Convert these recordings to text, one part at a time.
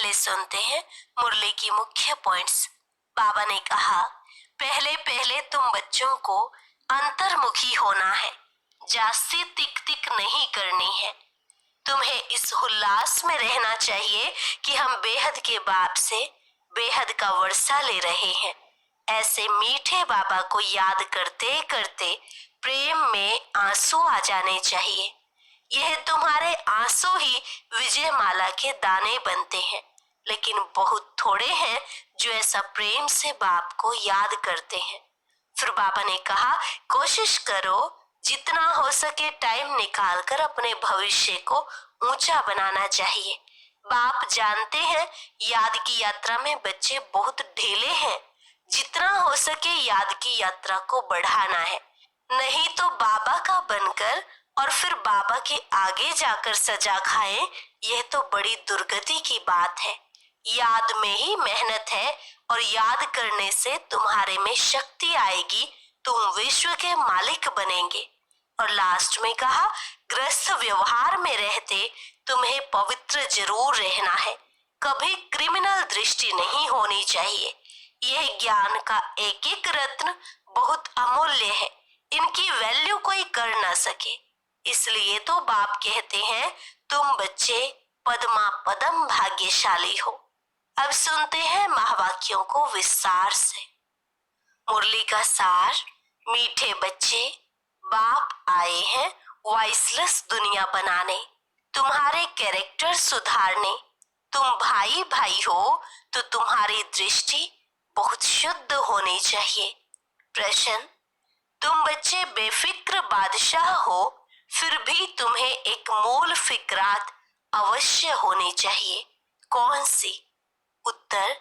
पहले सुनते हैं मुरली की मुख्य पॉइंट्स। बाबा ने कहा, पहले पहले तुम बच्चों को अंतर्मुखी होना है, जास्ती तिक तिक नहीं करनी है। तुम्हें इस उल्लास में रहना चाहिए कि हम बेहद के बाप से बेहद का वर्षा ले रहे हैं। ऐसे मीठे बाबा को याद करते करते प्रेम में आंसू आ जाने चाहिए। यह तुम्हारे आंसू ही विजय माला के दाने बनते हैं, लेकिन बहुत थोड़े हैं जो ऐसा प्रेम से बाप को याद करते हैं। फिर बाबा ने कहा, कोशिश करो जितना हो सके टाइम निकालकर अपने भविष्य को ऊंचा बनाना चाहिए। बाप जानते हैं याद की यात्रा में बच्चे बहुत ढीले हैं। जितना हो सके याद की यात्रा को बढ़ाना है, नहीं तो बाबा का बनकर और फिर बाबा के आगे जाकर सजा खाएं, यह तो बड़ी दुर्गति की बात है। याद में ही मेहनत है और याद करने से तुम्हारे में शक्ति आएगी, तुम विश्व के मालिक बनेंगे। और लास्ट में कहा, ग्रस्त व्यवहार में रहते तुम्हें पवित्र जरूर रहना है, कभी क्रिमिनल दृष्टि नहीं होनी चाहिए। यह ज्ञान का एक एक रत्न बहुत अमूल्य है, इनकी वैल्यू कोई कर ना सके। इसलिए तो बाप कहते हैं तुम बच्चे पद्मा पदम भाग्यशाली हो। अब सुनते हैं महावाक्यों को विस्तार से। मुरली का सार, मीठे बच्चे, बाप आए हैं वॉइसलेस दुनिया बनाने, तुम्हारे कैरेक्टर सुधारने। तुम भाई भाई हो तो तुम्हारी दृष्टि बहुत शुद्ध होनी चाहिए। प्रश्न, तुम बच्चे बेफिक्र बादशाह हो, फिर भी तुम्हें एक मूल फिक्रात अवश्य होनी चाहिए। कौन सी? उत्तर,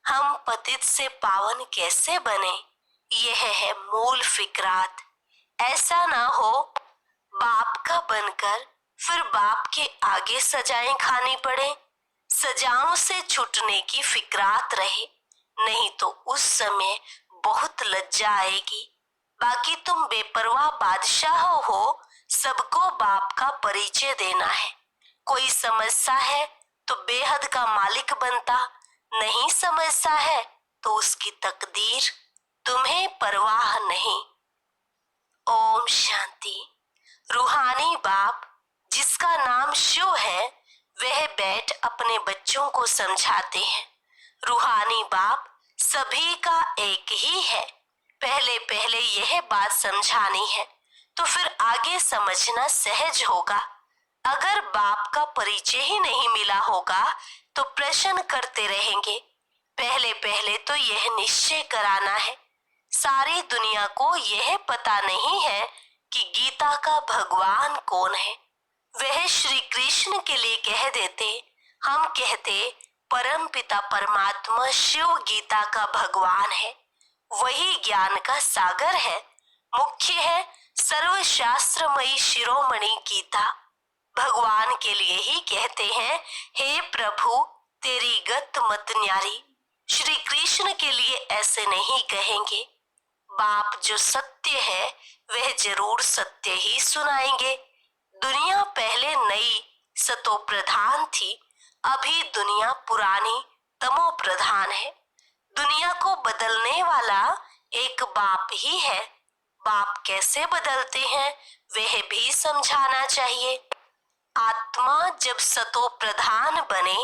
हम पतित से पावन कैसे बने, यह है मूल फिक्रात। ऐसा ना हो बाप का बनकर फिर बाप के आगे सजाएं खानी पड़े। सजाओं से छूटने की फिक्रात रहे, नहीं तो उस समय बहुत लज्जा आएगी। बाकी तुम बेपरवाह बादशाह हो, सबको बाप का परिचय देना है। कोई समझता है तो बेहद का मालिक बनता, नहीं समझता है तो उसकी तकदीर, तुम्हें परवाह नहीं। ओम शांति। रूहानी बाप जिसका नाम शिव है, वह बैठ अपने बच्चों को समझाते हैं। रूहानी बाप सभी का एक ही है। पहले पहले यह बात समझानी है तो फिर आगे समझना सहज होगा। अगर बाप का परिचय ही नहीं मिला होगा तो प्रश्न करते रहेंगे। पहले पहले तो यह निश्चय कराना है। सारी दुनिया को यह पता नहीं है कि गीता का भगवान कौन है। वह श्री कृष्ण के लिए कह देते, हम कहते परम पिता परमात्मा शिव गीता का भगवान है। वही ज्ञान का सागर है, मुख्य है सर्वशास्त्रमयी शिरोमणि गीता। भगवान के लिए ही कहते हैं, हे प्रभु तेरी गत मत न्यारी। श्री कृष्ण के लिए ऐसे नहीं कहेंगे। बाप जो सत्य है वह जरूर सत्य ही सुनाएंगे। दुनिया पहले नई सतो प्रधान थी, अभी दुनिया पुरानी तमो प्रधान है। दुनिया को बदलने वाला एक बाप ही है। बाप कैसे बदलते हैं वह भी समझाना चाहिए। आत्मा जब सतो प्रधान बने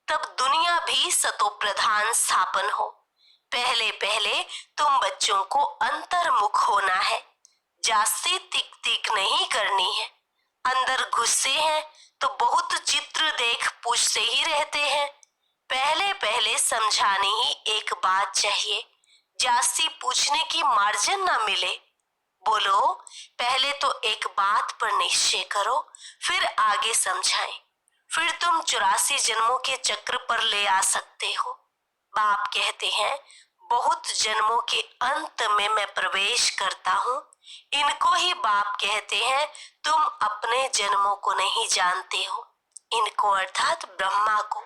तब दुनिया भी सतो प्रधान स्थापन हो। पहले पहले तुम बच्चों को अंतर्मुख होना है, जास्ती तिक तिक नहीं करनी है। अंदर घुसते हैं तो बहुत चित्र देख पूछते ही रहते हैं। पहले पहले समझाने ही एक बात चाहिए, जास्ती पूछने की मार्जिन ना मिले। बोलो, पहले तो एक बात पर निश्चय करो, फिर आगे समझाएं। फिर तुम 84 जन्मों के चक्र पर ले आ सकते हो। बाप कहते हैं, बहुत जन्मों के अंत में मैं प्रवेश करता हूँ। इनको ही बाप कहते हैं, तुम अपने जन्मों को नहीं जानते हो। इनको अर्थात ब्रह्मा को।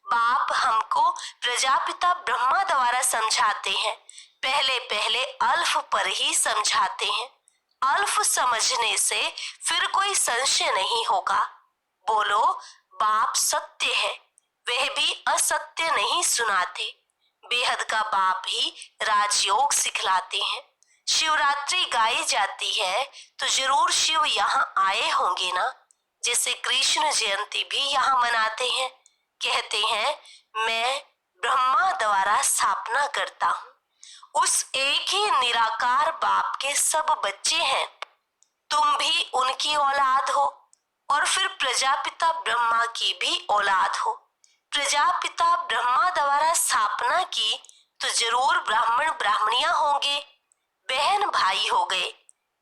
बाप हमको प्रजापिता ब्रह्मा द्वारा समझाते हैं। पहले पहले अल्फ पर ही समझाते हैं। अल्फ समझने से फिर कोई संशय नहीं होगा। बोलो, बाप सत्य है। वह भी असत्य नहीं सुनाते। बेहद का बाप ही राजयोग सिखलाते हैं। शिवरात्रि गाई जाती है तो जरूर शिव यहाँ आए होंगे ना। जैसे कृष्ण जयंती भी यहाँ मनाते हैं। कहते हैं मैं ब्रह्मा द्वारा स्थापना करता हूँ। उस एक ही निराकार बाप के सब बच्चे हैं। तुम भी उनकी औलाद हो और फिर प्रजापिता ब्रह्मा की भी औलाद हो। प्रजापिता ब्रह्मा द्वारा स्थापना की तो जरूर ब्राह्मण ब्राह्मणियां होंगे, बहन भाई हो गए।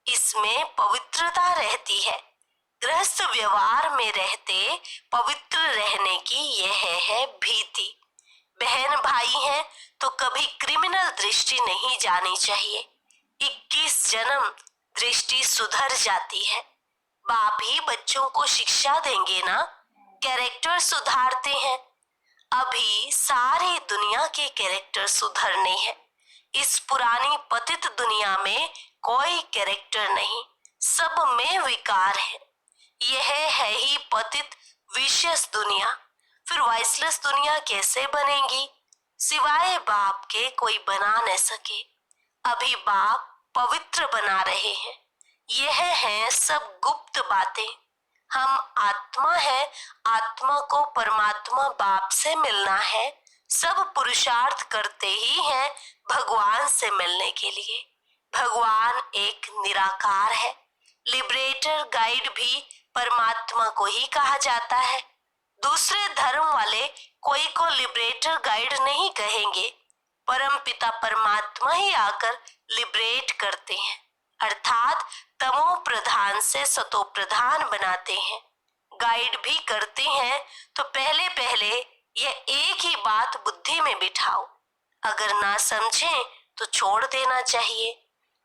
इसमें पवित्रता रहती है। गृहस्थ व्यवहार में रहते पवित्र रहने की यह है भीति। बहन भाई हैं तो कभी क्रिमिनल दृष्टि नहीं जानी चाहिए। 21 जन्म दृष्टि सुधर जाती है। बाप ही बच्चों को शिक्षा देंगे ना, कैरेक्टर सुधारते हैं। अभी सारी दुनिया के कैरेक्टर सुधरने हैं। इस पुरानी पतित दुनिया में कोई कैरेक्टर नहीं, सब में विकार है। यह है ही पतित विशेष दुनिया। फिर वाइसलेस दुनिया कैसे बनेगी? सिवाय बाप के कोई बना न सके। अभी बाप पवित्र बना रहे हैं। यह है सब गुप्त बातें। हम आत्मा है, आत्मा को परमात्मा बाप से मिलना है। सब पुरुषार्थ करते ही हैं भगवान से मिलने के लिए। भगवान एक निराकार है। लिबरेटर गाइड भी परमात्मा को ही कहा जाता है। दूसरे धर्म वाले कोई को लिबरेटर गाइड नहीं कहेंगे। परम पिता परमात्मा ही आकर लिबरेट करते हैं, अर्थात तमो प्रधान से सतो प्रधान बनाते हैं। गाइड भी करते हैं तो पहले पहले यह एक ही बात बुद्धि में बिठाओ। अगर ना समझें तो छोड़ देना चाहिए।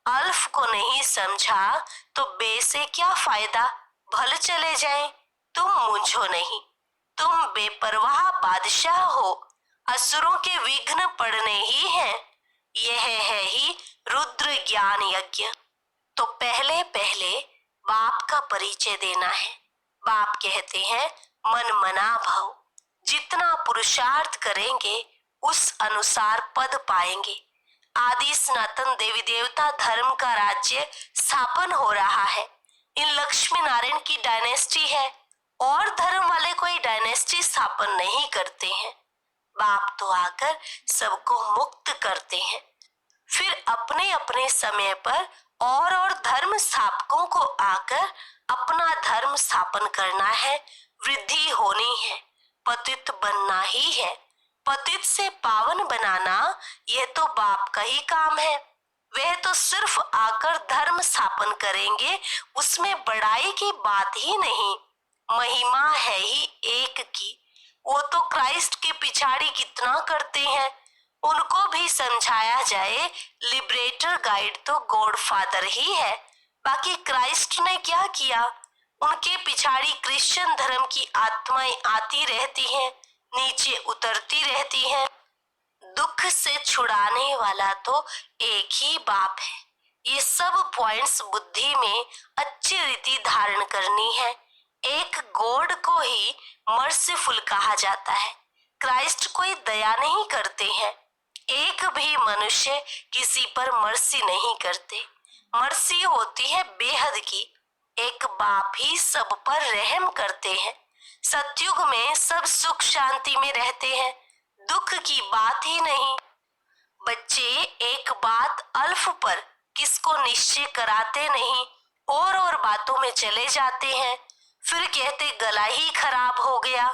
अल्फ को नहीं समझा तो बे से क्या फायदा, भल चले जाए। तुम मूंझो नहीं, तुम बेपरवाह बादशाह हो। असुरों के विघ्न पड़ने ही हैं। यह है ही रुद्र ज्ञान यज्ञ। तो पहले पहले बाप का परिचय देना है। बाप कहते हैं मन मना भव। जितना पुरुषार्थ करेंगे उस अनुसार पद पाएंगे। आदि सनातन देवी देवता धर्म का राज्य स्थापन हो रहा है। इन लक्ष्मी नारायण की डायनेस्टी है और धर्म वाले कोई डायनेस्टी स्थापन नहीं करते हैं। बाप तो आकर सबको मुक्त करते हैं। फिर अपने अपने समय पर और धर्म स्थापकों को आकर अपना धर्म स्थापन करना है। वृद्धि होनी है, पतित बनना ही है। पतित से पावन बनाना यह तो बाप का ही काम है। वह तो सिर्फ आकर धर्म स्थापन करेंगे, उसमें बड़ाई की बात ही नहीं। महिमा है ही एक की। वो तो क्राइस्ट के पिछाड़ी कितना करते हैं, उनको भी समझाया जाए। लिबरेटर गाइड तो गॉड फादर ही है। बाकी क्राइस्ट ने क्या किया? उनके पिछाड़ी क्रिश्चियन धर्म की आत्माएं आती रहती हैं, नीचे उतरती रहती हैं। दुख से छुड़ाने वाला तो एक ही बाप है। ये सब पॉइंट्स बुद्धि में अच्छी रीति धारण करनी है। एक गॉड को ही मर्सीफुल कहा जाता है। क्राइस्ट कोई दया नहीं करते हैं। एक भी मनुष्य किसी पर मर्सी नहीं करते। मर्सी होती है बेहद की। एक बाप ही सब पर रहम करते हैं। सतयुग में सब सुख शांति में रहते हैं, दुख की बात ही नहीं। बच्चे एक बात अल्फ पर किसको निश्चय कराते नहीं और बातों में चले जाते हैं। फिर कहते गला ही खराब हो गया।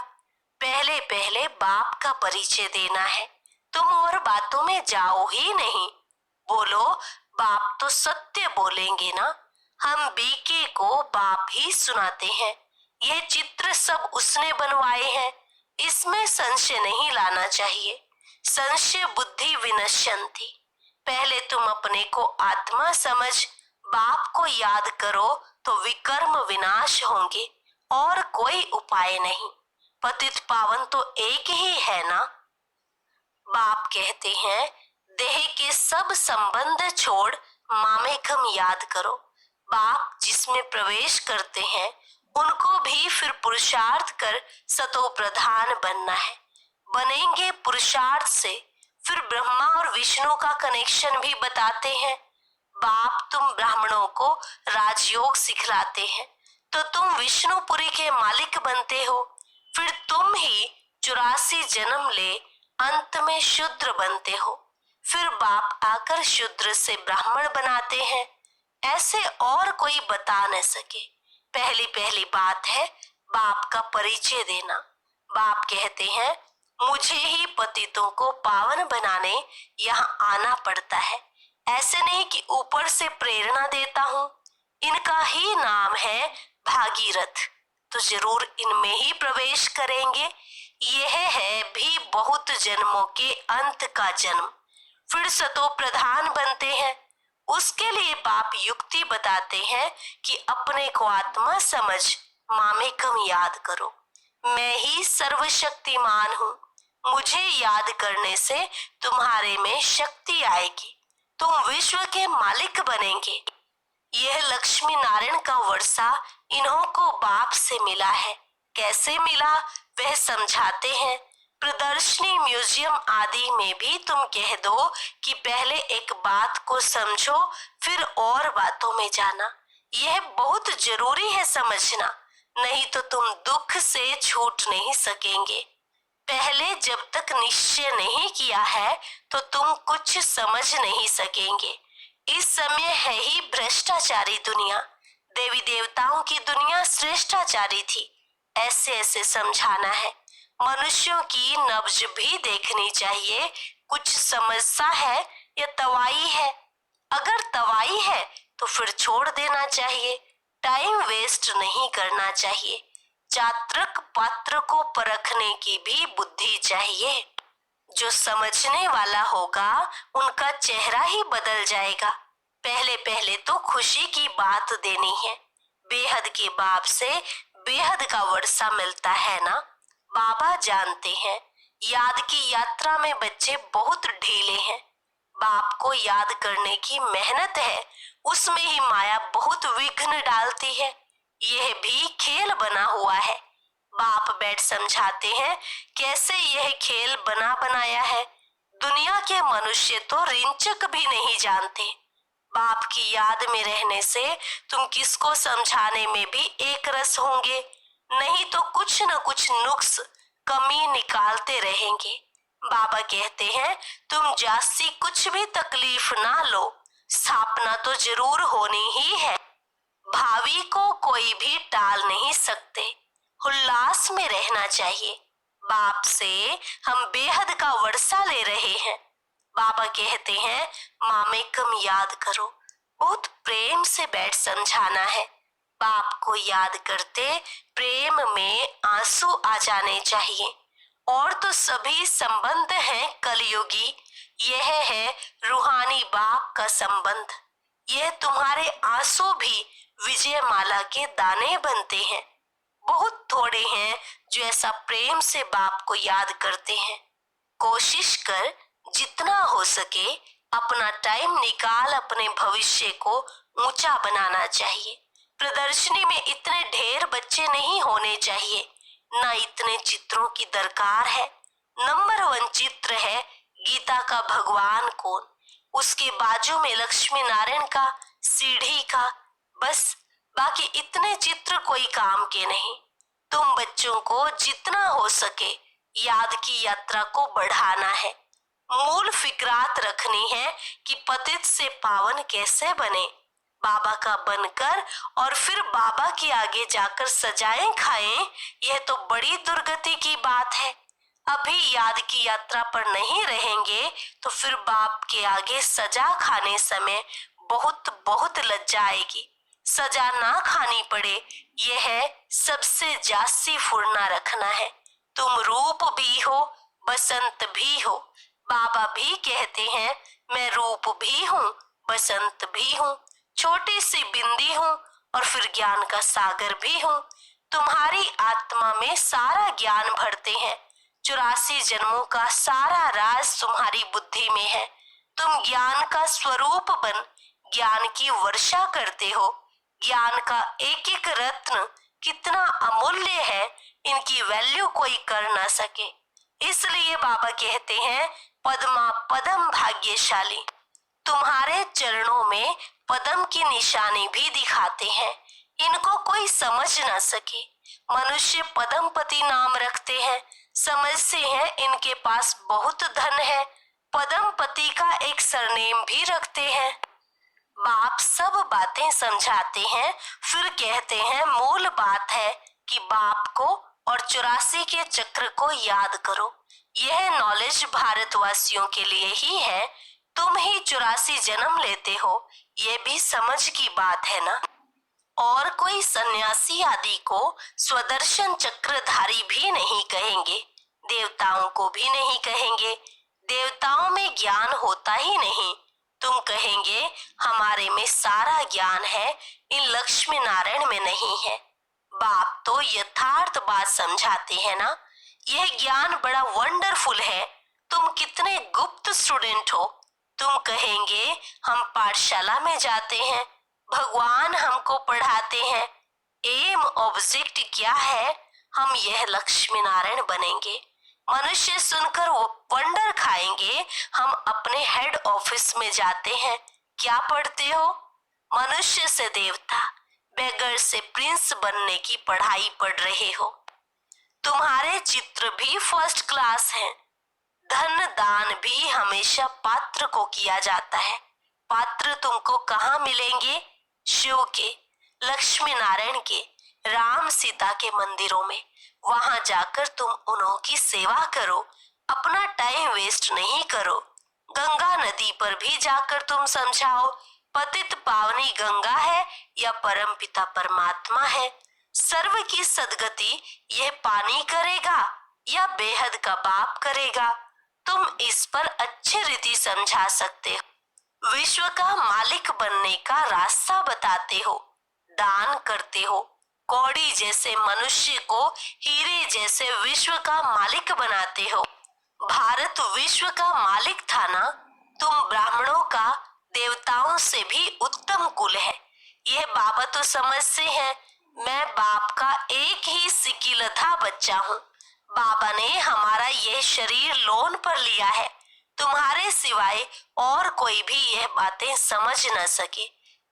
पहले पहले बाप का परिचय देना है। तुम और बातों में जाओ ही नहीं। बोलो बाप तो सत्य बोलेंगे ना। हम बीके को बाप ही सुनाते हैं। ये चित्र सब उसने बनवाए हैं, इसमें संशय नहीं लाना चाहिए। संशय बुद्धि विनश्यन्ति। पहले तुम अपने को आत्मा समझ बाप को याद करो तो विकर्म विनाश होंगे और कोई उपाय नहीं। पतित पावन तो एक ही है ना। बाप कहते हैं देह के सब संबंध छोड़ मामेकम याद करो। बाप जिसमें प्रवेश करते हैं उनको भी फिर पुरुषार्थ कर सतो प्रधान बनना है। बनेंगे पुरुषार्थ से। फिर ब्रह्मा और विष्णु का कनेक्शन भी बताते हैं। बाप, तुम ब्राह्मणों को राजयोग सिखलाते हैं तो तुम विष्णुपुरी के मालिक बनते हो। फिर तुम ही 84 जन्म ले अंत में शूद्र बनते हो। फिर बाप आकर शूद्र से ब्राह्मण बनाते हैं। ऐसे और कोई बता न सके। पहली पहली बात है बाप का परिचय देना। बाप कहते हैं मुझे ही पतितों को पावन बनाने यहाँ आना पड़ता है। ऐसे नहीं कि ऊपर से प्रेरणा देता हूँ। इनका ही नाम है भागीरथ, तो जरूर इनमें ही प्रवेश करेंगे। यह है भी बहुत जन्मों के अंत का जन्म। फिर सतो प्रधान बनते हैं। उसके लिए बाप युक्ति बताते हैं कि अपने को आत्मा समझ मामेकम याद करो। मैं ही सर्वशक्तिमान हूँ। मुझे याद करने से तुम्हारे में शक्ति आएगी। तुम विश्व के मालिक बनेंगे। यह लक्ष्मी नारायण का वर्षा इन्हों को बाप से मिला है। कैसे मिला वह समझाते हैं। प्रदर्शनी, म्यूजियम आदि में भी तुम कह दो कि पहले एक बात को समझो फिर और बातों में जाना। यह बहुत जरूरी है समझना, नहीं तो तुम दुख से छूट नहीं सकेंगे। पहले जब तक निश्चय नहीं किया है तो तुम कुछ समझ नहीं सकेंगे। इस समय है ही भ्रष्टाचारी दुनिया। देवी देवताओं की दुनिया श्रेष्ठाचारी थी। ऐसे ऐसे समझाना है। मनुष्यों की नब्ज भी देखनी चाहिए। कुछ समझता है या तवाई है। अगर तवाई है तो फिर छोड़ देना चाहिए। टाइम वेस्ट नहीं करना चाहिए। चात्रक पात्र को परखने की भी बुद्धि चाहिए। जो समझने वाला होगा उनका चेहरा ही बदल जाएगा। पहले पहले तो खुशी की बात देनी है। बेहद के बाप से बेहद का वर्षा मिलता है ना। बाबा जानते हैं याद की यात्रा में बच्चे बहुत ढीले हैं। बाप को याद करने की मेहनत है, उसमें ही माया बहुत विघ्न डालती है। यह भी खेल बना हुआ है। बाप बैठ समझाते हैं कैसे यह खेल बना बनाया है। दुनिया के मनुष्य तो रिंचक भी नहीं जानते। बाप की याद में रहने से तुम किसको समझाने में भी एक रस होंगे, नहीं तो कुछ न कुछ नुक्स कमी निकालते रहेंगे। बाबा कहते हैं तुम जास्ती कुछ भी तकलीफ ना लो, स्थापना तो जरूर होनी ही है। भावी को कोई भी टाल नहीं सकते। उल्लास में रहना चाहिए। बाप से हम बेहद का वर्षा ले रहे हैं। बाबा कहते हैं मामेकम याद करो। बहुत प्रेम से बैठ समझाना है। बाप को याद करते प्रेम में आंसू आ जाने चाहिए। और तो सभी संबंध हैं कलयुगी। यह है रूहानी बाप का संबंध। यह तुम्हारे आंसू भी विजय माला के दाने बनते हैं। बहुत थोड़े हैं जो ऐसा प्रेम से बाप को याद करते हैं। कोशिश कर जितना हो सके अपना टाइम निकाल अपने भविष्य को ऊंचा बनाना चाहिए। प्रदर्शनी में इतने ढेर बच्चे नहीं होने चाहिए, ना इतने चित्रों की दरकार है। नंबर 1 चित्र है गीता का भगवान कौन, उसके बाजू में लक्ष्मी नारायण का, सीढ़ी का, बस। बाकी इतने चित्र कोई काम के नहीं। तुम बच्चों को जितना हो सके याद की यात्रा को बढ़ाना है। मूल फिक्रात रखनी है कि पतित से पावन कैसे बने, बाबा का बनकर और फिर बाबा के आगे जाकर सजाएं खाएं। यह तो बड़ी दुर्गति की बात है। अभी याद की यात्रा पर नहीं रहेंगे तो फिर बाप के आगे सजा खाने समय बहुत बहुत लज्जा आएगी। सजा ना खानी पड़े, यह सबसे जास्ती फुरना रखना है। तुम रूप भी हो, बसंत भी हो। बाबा भी कहते हैं मैं रूप भी हूँ, बसंत भी हूँ, छोटी सी बिंदी हूँ और फिर ज्ञान का सागर भी हूँ। तुम्हारी आत्मा में सारा ज्ञान भरते हैं। 84 जन्मों का सारा राज तुम्हारी बुद्धि में है। तुम ज्ञान का स्वरूप बन ज्ञान की वर्षा करते हो। ज्ञान का एक एक रत्न कितना अमूल्य है, इनकी वैल्यू कोई कर ना सके। इसलिए बाबा कहते हैं पद्मा पदम भाग्यशाली। तुम्हारे चरणों में पदम की निशानी भी दिखाते हैं। इनको कोई समझ ना सके। मनुष्य पदमपति नाम रखते हैं, समझते हैं इनके पास बहुत धन है, पदमपति का एक सरनेम भी रखते हैं। बाप सब बातें समझाते हैं, फिर कहते हैं मूल बात है कि बाप को और 84 के चक्र को याद करो। यह नॉलेज भारतवासियों के लिए ही है। तुम ही 84 जन्म लेते हो, ये भी समझ की बात है ना। और कोई सन्यासी आदि को स्वदर्शन चक्रधारी भी नहीं कहेंगे, देवताओं को भी नहीं कहेंगे। देवताओं में ज्ञान होता ही नहीं। तुम कहेंगे हमारे में सारा ज्ञान है, इन लक्ष्मी नारायण में नहीं है। बाप तो यथार्थ बात समझाते हैं ना। यह ज्ञान बड़ा वंडरफुल है। तुम कितने गुप्त स्टूडेंट हो। तुम कहेंगे हम पाठशाला में जाते हैं, भगवान हमको पढ़ाते हैं। एम ऑब्जेक्ट क्या है? हम यह लक्ष्मी नारायण बनेंगे। मनुष्य सुनकर वो वंडर खाएंगे। हम अपने हेड ऑफिस में जाते हैं, क्या पढ़ते हो? मनुष्य से देवता, बेगर से प्रिंस बनने की पढ़ाई पढ़ रहे हो। तुम्हारे चित्र भी फर्स्ट क्लास हैं। धन दान भी हमेशा पात्र को किया जाता है। पात्र तुमको कहाँ मिलेंगे? शिव के, लक्ष्मी नारायण के, राम सीता के मंदिरों में। वहां जाकर तुम उन्हों की सेवा करो, अपना टाइम वेस्ट नहीं करो। गंगा नदी पर भी जाकर तुम समझाओ पतित पावनी गंगा है या परमपिता परमात्मा है। सर्व की सदगति यह पानी करेगा या बेहद का बाप करेगा। तुम इस पर अच्छे रीति समझा सकते हो। विश्व का मालिक बनने का रास्ता बताते हो, दान करते हो। कौड़ी जैसे मनुष्य को हीरे जैसे विश्व का मालिक बनाते हो। भारत विश्व का मालिक था ना। तुम ब्राह्मणों का देवताओं से भी उत्तम कुल है। यह बाबा तो समझते हैं। मैं बाप का एक ही सिकिलथा बच्चा हूँ। बाबा ने हमारा यह शरीर लोन पर लिया है। तुम्हारे सिवाय और कोई भी यह बातें समझ न सके।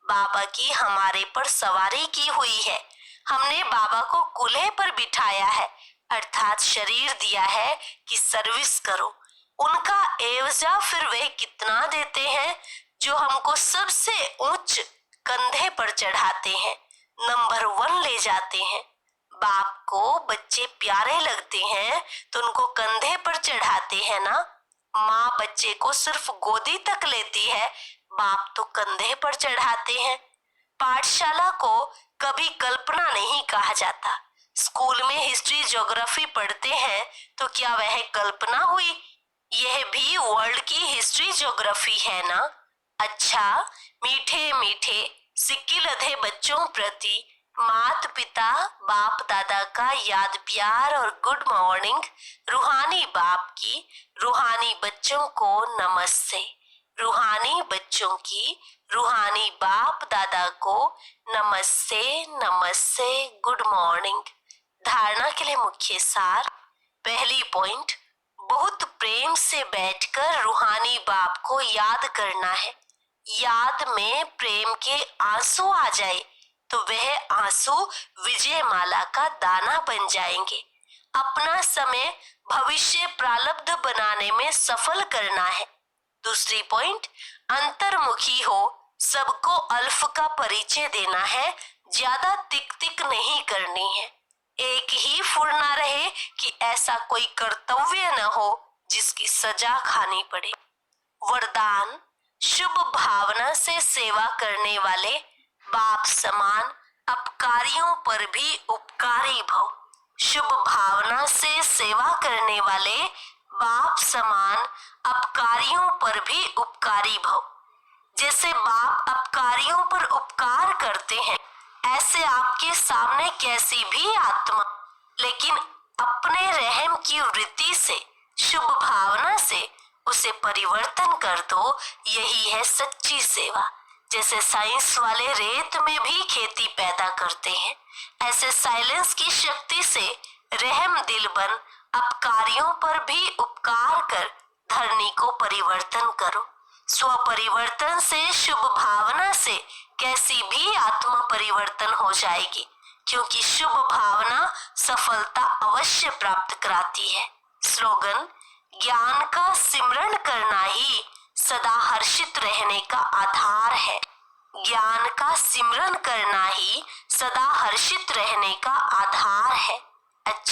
बाबा की हमारे पर सवारी की हुई है। हमने बाबा को कुल्हे पर बिठाया है, अर्थात शरीर दिया है कि सर्विस करो। उनका एवजा फिर वे कितना देते हैं, जो हमको सबसे उच्च कंधे पर चढ़ाते हैं, नंबर 1 ले जाते हैं। बाप को बच्चे प्यारे लगते हैं तो उनको कंधे पर चढ़ाते हैं ना। माँ बच्चे को सिर्फ गोदी तक लेती है, बाप तो कंधे पर चढ़ाते हैं। पाठशाला को कभी कल्पना नहीं कहा जाता। स्कूल में हिस्ट्री ज्योग्राफी पढ़ते हैं तो क्या वह कल्पना हुई? यह भी वर्ल्ड की हिस्ट्री ज्योग्राफी है ना। अच्छा, मीठे मीठे सिक्की लधे बच्चों प्रति मात पिता बाप दादा का याद प्यार और गुड मॉर्निंग। रूहानी बाप की रूहानी बच्चों को नमस्ते। रूहानी बच्चों की रूहानी बाप दादा को नमस्ते नमस्ते गुड मॉर्निंग। धारणा के लिए मुख्य सार। पहली पॉइंट, बहुत प्रेम से बैठकर रूहानी बाप को याद करना है। याद में प्रेम के आंसू आ जाए तो वह आंसू विजय माला का दाना बन जाएंगे। अपना समय भविष्य प्रारब्ध बनाने में सफल करना है। दूसरी पॉइंट, अंतर्मुखी हो, सबको अल्फ का परिचय देना है, ज्यादा तिक तिक नहीं करनी है। एक ही फुरना रहे कि ऐसा कोई कर्तव्य न हो जिसकी सजा खानी पड़े। वरदान, शुभ भावना से सेवा करने वाले बाप समान अपकारियों पर भी उपकारी भव। शुभ भावना से सेवा करने वाले बाप समान अपकारियों पर भी उपकारी भव। जैसे बाप अपकारियों पर उपकार करते हैं, ऐसे आपके सामने कैसी भी आत्मा लेकिन अपने रहम की वृत्ति से शुभ भावना से उसे परिवर्तन कर दो। यही है सच्ची सेवा। जैसे साइंस वाले रेत में भी खेती पैदा करते हैं, ऐसे साइलेंस की शक्ति से रहम दिल बन अपकारियों पर भी उपकार कर धरनी को परिवर्तन करो। स्व परिवर्तन से, शुभ भावना से कैसी भी आत्मा परिवर्तन हो जाएगी, क्योंकि शुभ भावना सफलता अवश्य प्राप्त कराती है। स्लोगन: ज्ञान का सिमरण करना ही सदा हर्षित रहने का आधार है। ज्ञान का सिमरण करना ही सदा हर्षित रहने का आधार है। अच्छा।